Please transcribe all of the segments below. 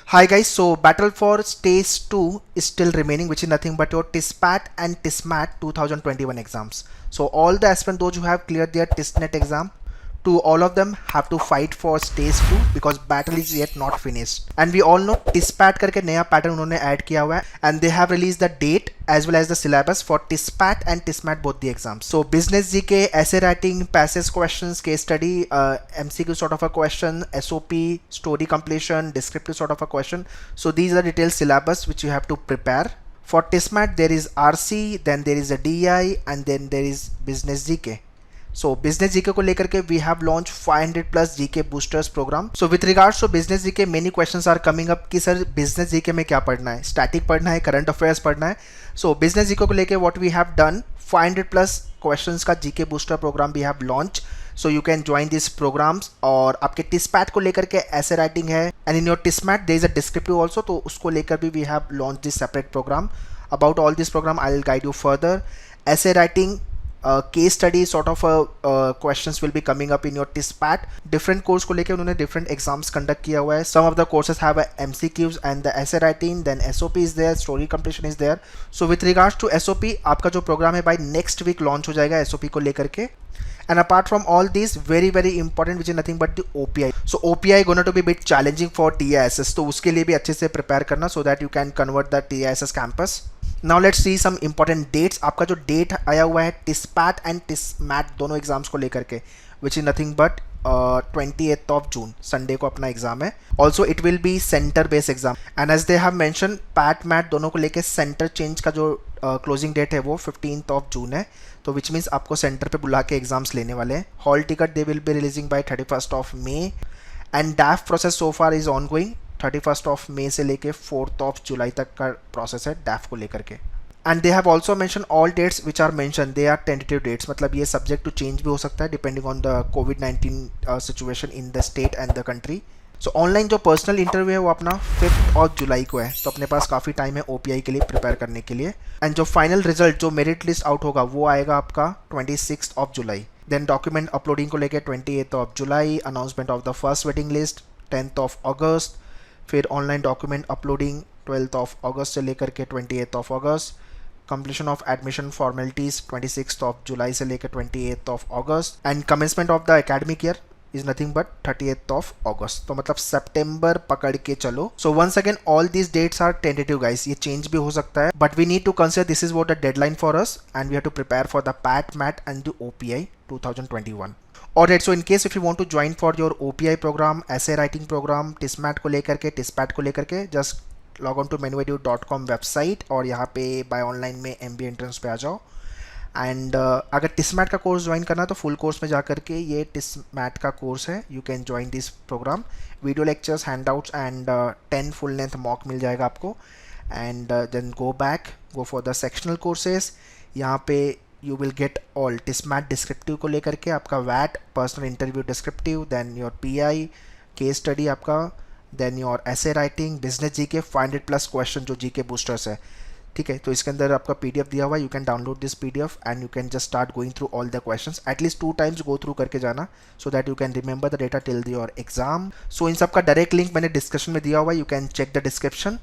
Hi guys, so battle for stage 2 is still remaining, which is nothing but your TISPAT and TISMAT 2021 exams. So all the aspirants those who have cleared their TISNET exam, to all of them have to fight for stage 2 because battle is yet not finished. And we all know TISPAT करके नया pattern उन्होंने add किया हुआ है and they have released the date as well as the syllabus for TISPAT and TISMAT both the exams. So business GK, essay writing, passage questions, case study, MCQ sort of a question, SOP, story completion, descriptive sort of a question. So these are detailed syllabus which you have to prepare. For TISMAT there is RC, then there is a DI and then there is business GK. So business GK को लेकर के we have launched 500 plus GK boosters program. So with regards to business GK many questions are coming up कि sir business GK में क्या पढ़ना है, static पढ़ना है, current affairs पढ़ना है. So business GK को लेके what we have done 500 plus questions का GK booster program we have launched. So you can join these programs. और आपके TISPAT को लेकर के essay writing है and in your TISMAT there is a descriptive also, तो उसको लेकर भी we have launched this separate program. About all this program I'll guide you further. Essay writing, case study sort of questions will be coming up in your TISPAT. Different course को लेके उन्होंने different exams conduct किया हुआ है. Some of the courses have MCQs and the essay writing, then SOP is there, story completion is there. So with regards to SOP, आपका जो program है by next week launch हो जाएगा SOP को लेकर के. And apart from all these, very important which is nothing but the OPI. So OPI going to be a bit challenging for TISS, तो उसके लिए भी अच्छे से prepare करना so that you can convert the TISS campus. Now let's see some important dates. आपका जो date आया हुआ है TISPAT and TISMAT दोनों एग्जाम्स को लेकर के which is nothing but 28th of June, Sunday को अपना एग्जाम है. Also it will be centre based exam and as they have mention PAT MAT दोनों को लेके सेंटर चेंज का जो क्लोजिंग डेट है वो 15th of June है. तो विच मीन्स आपको सेंटर पे बुला के एग्जाम्स लेने वाले हैं. Hall ticket they will be releasing by 31st of May and DAF process so far is ongoing. 31st of May से लेके 4th of July तक का प्रोसेस है डैफ को लेकर के. And they have also mention all dates which are mention they are tentative dates, मतलब ये सब्जेक्ट टू चेंज भी हो सकता है डिपेंडिंग ऑन द कोविड-19 situation in the state and the country. So online जो पर्सनल इंटरव्यू है वो अपना 5th of July को है, तो अपने पास काफ़ी टाइम है OPI के लिए प्रिपेयर करने के लिए. एंड जो फाइनल रिजल्ट जो मेरिट लिस्ट आउट होगा वो आएगा आपका 26th of July. Then document uploading को लेकर 28th of July, announcement of the first waiting list 10th of August, फिर online document uploading 12th of August से लेकर के 28th of August, completion of admission formalities 26th of July से लेकर 28th of August and commencement of the academic year is nothing but 30th of August. तो मतलब सितंबर पकड़ के चलो. So once again all these dates are tentative guys, ये change भी हो सकता है but we need to consider this is what the deadline for us and we have to prepare for the PAT MAT and the OPI 2021. Alright, so in case if you want to join for your OPI program, essay writing program, TISMAT को लेकर के, TISPAT को लेकर के, just log on to menuedu.com website और यहाँ पे by online में MBA एंट्रेंस पे आ जाओ. एंड अगर TISMAT का कोर्स ज्वाइन करना है तो फुल कोर्स में जा करके ये TISMAT का कोर्स है, you can join this program. Video lectures, handouts and 10 full length mock मिल जाएगा आपको. And then go for the sectional courses. यहाँ पे you will get all TISMAT descriptive को लेकर के आपका VAT, personal interview descriptive, then your PI, case study आपका, then your essay writing, business GK 500 plus question जो GK बूस्टर्स है. ठीक है, तो इसके अंदर आपका PDF दिया हुआ है, you can download this PDF and you can just start going through all the questions. At least 2 times go through करके जाना so that you can remember the data till your exam. So इन सब का direct link मैंने description में दिया हुआ है, you can check the description.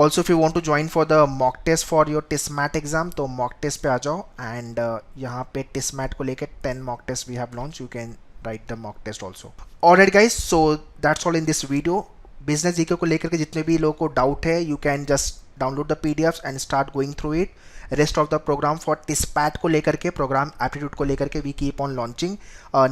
Also if you want to join for the mock test for your TISMAT exam तो mock test पे आ जाओ. एंड यहाँ पे TISMAT को लेकर 10 mock test we have launch, you can write the mock test also. Alright guys, so that's all in this video. Business GK को लेकर के जितने भी लोगों को डाउट है you can just download the PDFs and start going through it. Rest of the programme for TISPAT को लेकर के, प्रोग्राम एप्टीट्यूड को लेकर के we keep on launching.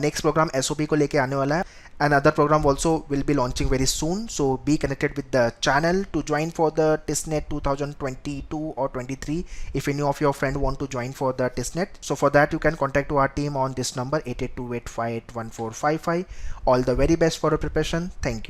Next programme SOP को लेकर आने वाला है and other program also will be launching very soon, so be connected with the channel to join for the TISNET 2022 or 23 if any of your friend want to join for the TISNET. So for that you can contact to our team on this number 8828581455. All the very best for your preparation. Thank you.